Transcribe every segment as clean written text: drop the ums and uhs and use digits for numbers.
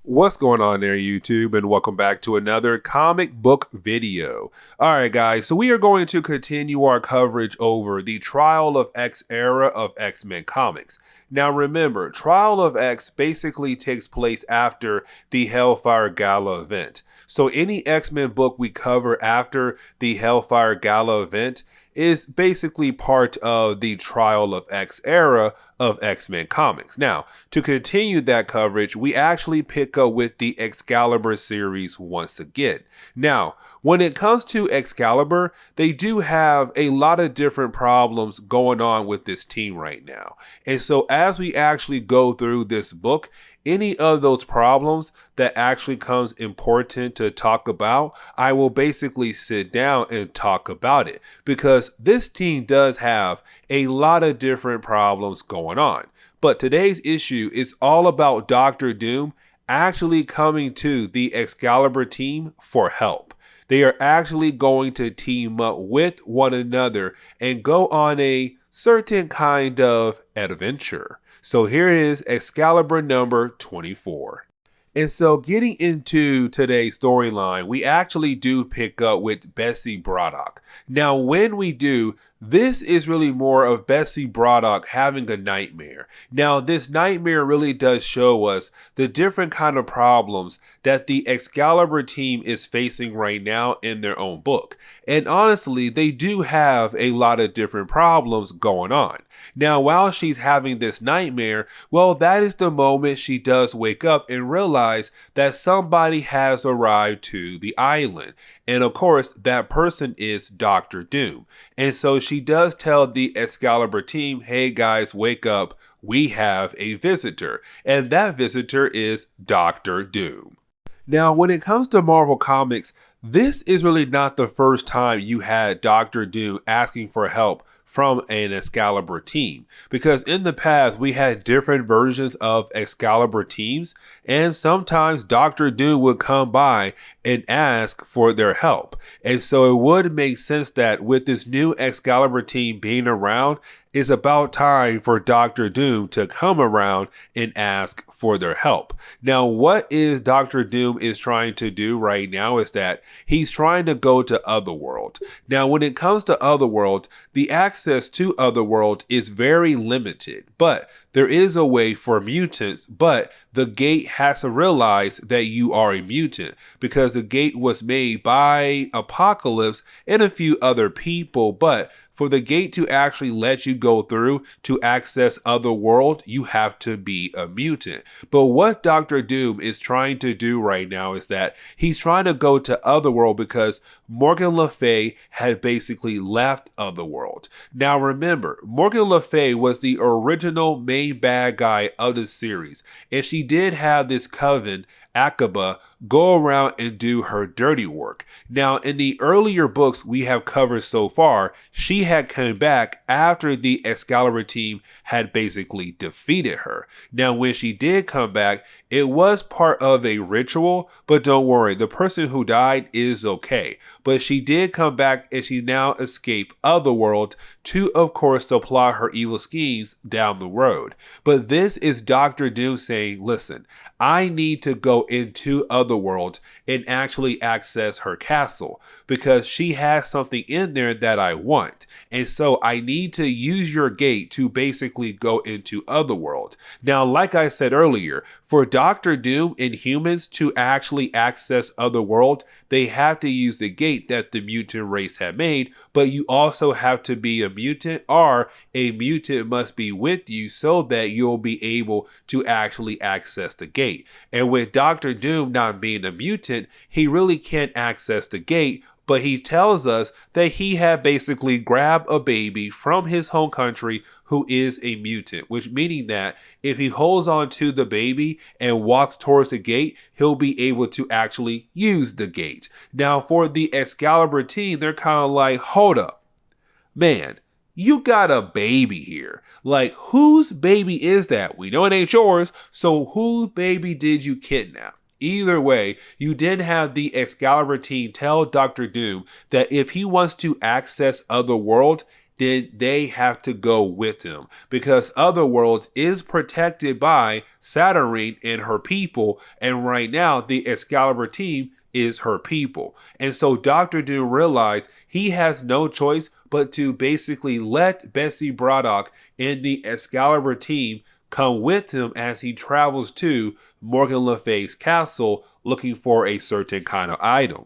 What's going on there, YouTube, and welcome back to another comic book video. Alright guys, so we are going to continue our coverage over the Trial of X era of X-Men comics. Now remember, Trial of X basically takes place after the Hellfire Gala event. So any X-Men book we cover after the Hellfire Gala event is basically part of the Trial of X era of X-Men comics. Now, to continue that coverage, we actually pick up with the Excalibur series once again. Now, when it comes to Excalibur, they do have a lot of different problems going on with this team right now. And so as we actually go through this book, any of those problems that actually comes important to talk about, I will basically sit down and talk about it, because this team does have a lot of different problems going on. But today's issue is all about Dr. Doom actually coming to the Excalibur team for help. They are actually going to team up with one another and go on a certain kind of adventure. So here is Excalibur number 24. And so getting into today's storyline, we actually do pick up with Bessie Braddock. Now, when we do, this is really more of Bessie Braddock having a nightmare. Now, this nightmare really does show us the different kind of problems that the Excalibur team is facing right now in their own book. And honestly, they do have a lot of different problems going on. Now, while she's having this nightmare, well, that is the moment she does wake up and realize that somebody has arrived to the island. And of course, that person is Dr. Doom. And so she does tell the Excalibur team, hey guys, wake up, we have a visitor. And that visitor is Dr. Doom. Now, when it comes to Marvel Comics, this is really not the first time you had Dr. Doom asking for help from an Excalibur team, because in the past we had different versions of Excalibur teams, and sometimes Dr. Doom would come by and ask for their help. And so it would make sense that with this new Excalibur team being around, it's about time for Dr. Doom to come around and ask for their help. Now, what is Dr. Doom is trying to do right now is that he's trying to go to Otherworld. Now, when it comes to Otherworld, the access to Otherworld is very limited, but there is a way for mutants, but the gate has to realize that you are a mutant, because the gate was made by Apocalypse and a few other people, but for the gate to actually let you go through to access Otherworld, you have to be a mutant. But what Dr. Doom is trying to do right now is that he's trying to go to Otherworld because Morgan Le Fay had basically left Otherworld. Now remember, Morgan Le Fay was the original main bad guy of the series, and she did have this coven, COPPA, go around and do her dirty work. Now, in the earlier books we have covered so far, she had come back after the Excalibur team had basically defeated her. Now, when she did come back, it was part of a ritual, but don't worry, the person who died is okay. But she did come back, and she now escaped Otherworld to, of course, supply her evil schemes down the road. But this is Dr. Doom saying, listen, I need to go into Otherworld and actually access her castle, because she has something in there that I want. And so I need to use your gate to basically go into Otherworld. Now, like I said earlier, for Dr. Doom and humans to actually access Otherworld, they have to use the gate that the mutant race had made, but you also have to be a mutant, or a mutant must be with you so that you'll be able to actually access the gate. And with Dr. Doom not being a mutant, he really can't access the gate. But he tells us that he had basically grabbed a baby from his home country who is a mutant, which meaning that if he holds on to the baby and walks towards the gate, he'll be able to actually use the gate. Now, for the Excalibur team, they're kind of like, hold up, man, you got a baby here. Like, whose baby is that? We know it ain't yours, so whose baby did you kidnap? Either way, you did have the Excalibur team tell Dr. Doom that if he wants to access Otherworld, then they have to go with him because Otherworld is protected by Saturnine and her people, and right now the Excalibur team is her people. And so Dr. Doom realized he has no choice but to basically let Bessie Braddock and the Excalibur team come with him as he travels to Morgan Le Fay's castle looking for a certain kind of item.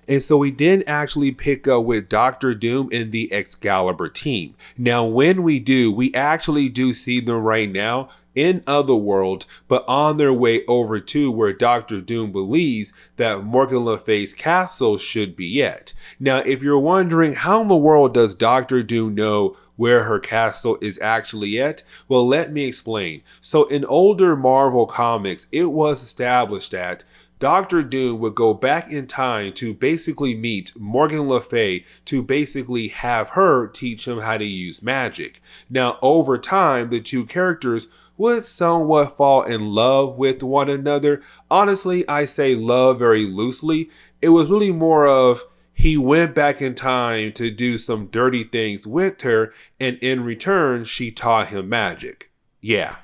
And so we did actually pick up with Dr. Doom and the Excalibur team. Now, when we do, we actually do see them right now in Otherworld, but on their way over to where Dr. Doom believes that Morgan Le Fay's castle should be at. Now, if you're wondering how in the world does Dr. Doom know where her castle is actually at? Well, let me explain. So in older Marvel comics, it was established that Dr. Doom would go back in time to basically meet Morgan Le Fay to basically have her teach him how to use magic. Now, over time, the two characters would somewhat fall in love with one another. Honestly, I say love very loosely. It was really more of he went back in time to do some dirty things with her, and in return, she taught him magic. Yeah,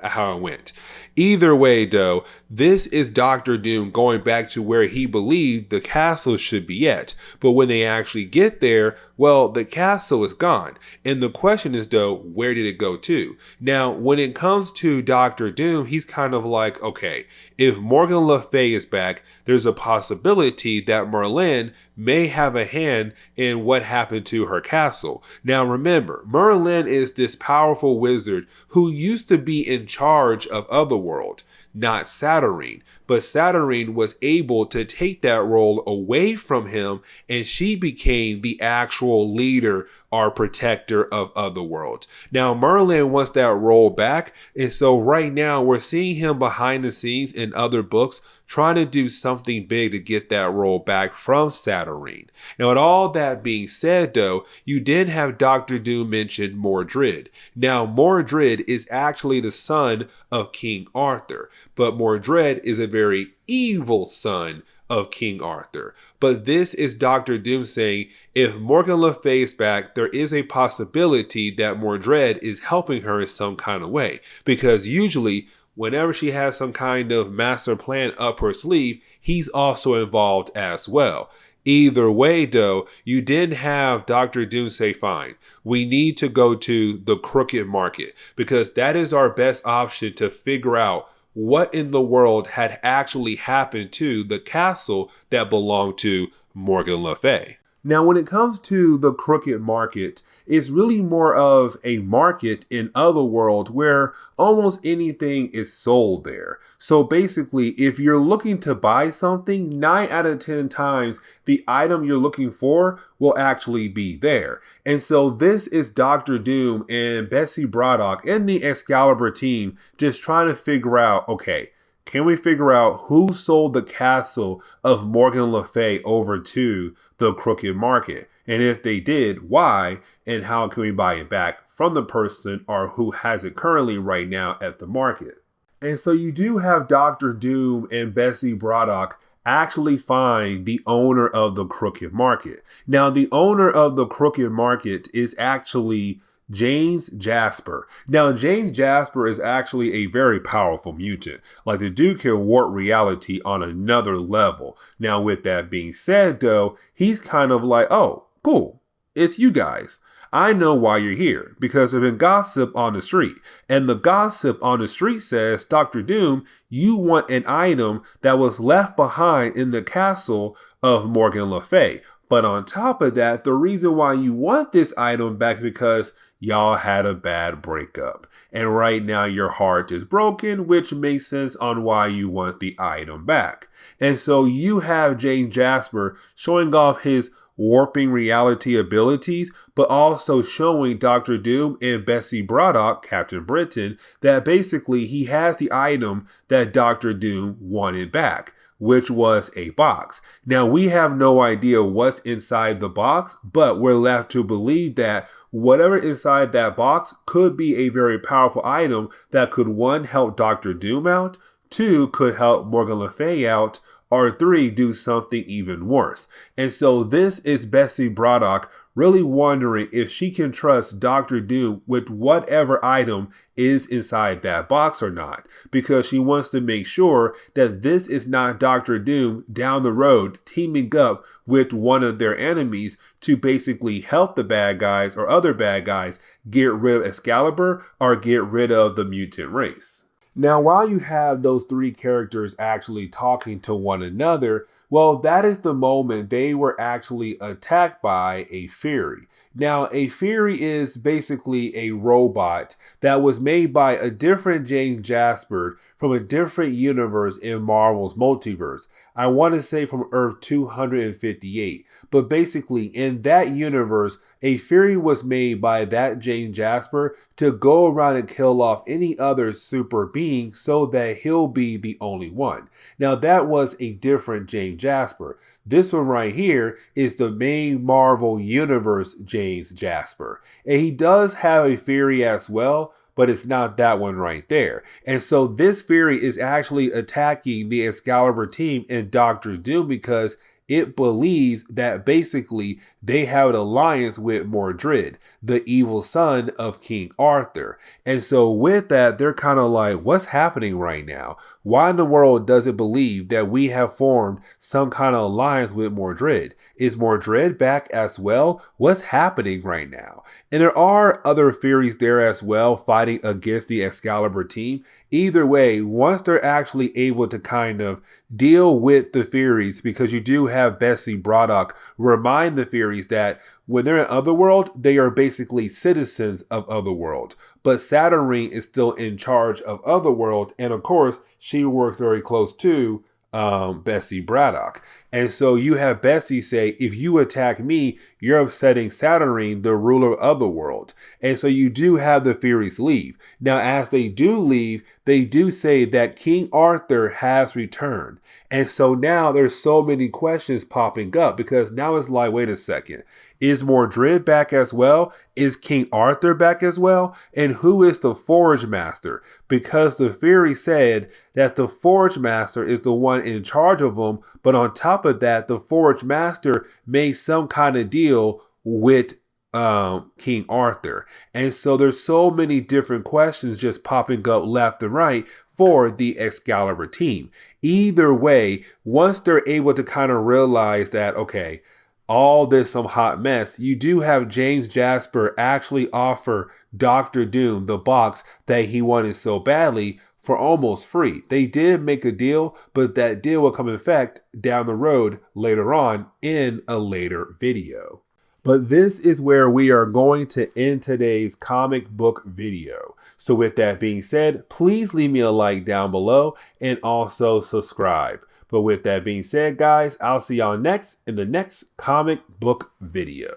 how it went. Either way, though, this is Dr. Doom going back to where he believed the castle should be at. But when they actually get there, well, the castle is gone. And the question is, though, where did it go to? Now, when it comes to Dr. Doom, he's kind of like, okay, if Morgan Le Fay is back, there's a possibility that Merlin may have a hand in what happened to her castle. Now, remember, Merlin is this powerful wizard who used to be in charge of Otherworld, not Saturnine. But Saturnine was able to take that role away from him, and she became the actual leader or protector of Otherworld. Now, Merlin wants that role back, and so right now we're seeing him behind the scenes in other books trying to do something big to get that role back from Saturnine. Now, with all that being said, though, you did have Dr. Doom mention Mordred. Now, Mordred is actually the son of King Arthur, but Mordred is a very evil son of King Arthur. But this is Dr. Doom saying, if Morgan Le Fay is back, there is a possibility that Mordred is helping her in some kind of way. Because usually, whenever she has some kind of master plan up her sleeve, he's also involved as well. Either way, though, you did have Dr. Doom say, fine, we need to go to the Crooked Market because that is our best option to figure out what in the world had actually happened to the castle that belonged to Morgan Le Fay. Now, when it comes to the Crooked Market, it's really more of a market in Otherworld where almost anything is sold there. So basically, if you're looking to buy something, 9 out of 10 times, the item you're looking for will actually be there. And so this is Dr. Doom and Bessie Braddock and the Excalibur team just trying to figure out, okay, can we figure out who sold the castle of Morgan Le Fay over to the Crooked Market? And if they did, why? And how can we buy it back from the person or who has it currently right now at the market? And so you do have Dr. Doom and Bessie Braddock actually find the owner of the Crooked Market. Now, the owner of the Crooked Market is actually James Jasper. Now, James Jasper is actually a very powerful mutant. Like, the dude can warp reality on another level. Now, with that being said, though, he's kind of like, oh, cool, it's you guys. I know why you're here, because there's been gossip on the street. And the gossip on the street says, Dr. Doom, you want an item that was left behind in the castle of Morgan Le Fay. But on top of that, the reason why you want this item back is because y'all had a bad breakup. And right now your heart is broken, which makes sense on why you want the item back. And so you have James Jasper showing off his warping reality abilities, but also showing Dr. Doom and Bessie Braddock, Captain Britain, that basically he has the item that Dr. Doom wanted back, which was a box. Now, we have no idea what's inside the box, but we're left to believe that whatever inside that box could be a very powerful item that could, 1, help Dr. Doom out, 2, could help Morgan Le Fay out, or 3, do something even worse. And so this is Bessie Braddock really wondering if she can trust Dr. Doom with whatever item is inside that box or not, because she wants to make sure that this is not Dr. Doom down the road teaming up with one of their enemies to basically help the bad guys or other bad guys get rid of Excalibur or get rid of the mutant race. Now, while you have those three characters actually talking to one another, well, that is the moment they were actually attacked by a Fury. Now, a Fury is basically a robot that was made by a different James Jasper from a different universe in Marvel's multiverse. I want to say from Earth 258. But basically, in that universe, a Fury was made by that James Jasper to go around and kill off any other super being so that he'll be the only one. Now, that was a different James Jasper. This one right here is the main Marvel Universe James Jasper. And he does have a Fury as well, but it's not that one right there. And so this Fury is actually attacking the Excalibur team and Dr. Doom because it believes that basically they have an alliance with Mordred, the evil son of King Arthur. And so with that, they're kind of like, what's happening right now? Why in the world does it believe that we have formed some kind of alliance with Mordred? Is Mordred back as well? What's happening right now? And there are other Furies there as well fighting against the Excalibur team. Either way, once they're actually able to kind of deal with the Furies, because you do have Bessie Braddock remind the Furies that when they're in Otherworld, they are basically citizens of Otherworld. But Saturnine is still in charge of Otherworld, and of course, she works very close to Bessie Braddock. And so you have Bessie say, if you attack me, you're upsetting Saturnine, the ruler of Otherworld. And so you do have the Furies leave. Now, as they do leave, they do say that King Arthur has returned. And so now there's so many questions popping up because now it's like, wait a second. Is Mordred back as well? Is King Arthur back as well? And who is the Forge Master? Because the Fury said that the Forge Master is the one in charge of them, but on top of that, the Forge Master made some kind of deal with King Arthur. And so there's so many different questions just popping up left and right for the Excalibur team. Either way, once they're able to kind of realize that, okay, all this some hot mess, you do have James Jasper actually offer Dr. Doom the box that he wanted so badly for almost free. They did make a deal, but that deal will come in effect down the road later on in a later video. But this is where we are going to end today's comic book video. So with that being said, please leave me a like down below and also subscribe. But with that being said, guys, I'll see y'all next in the next comic book video.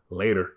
Later.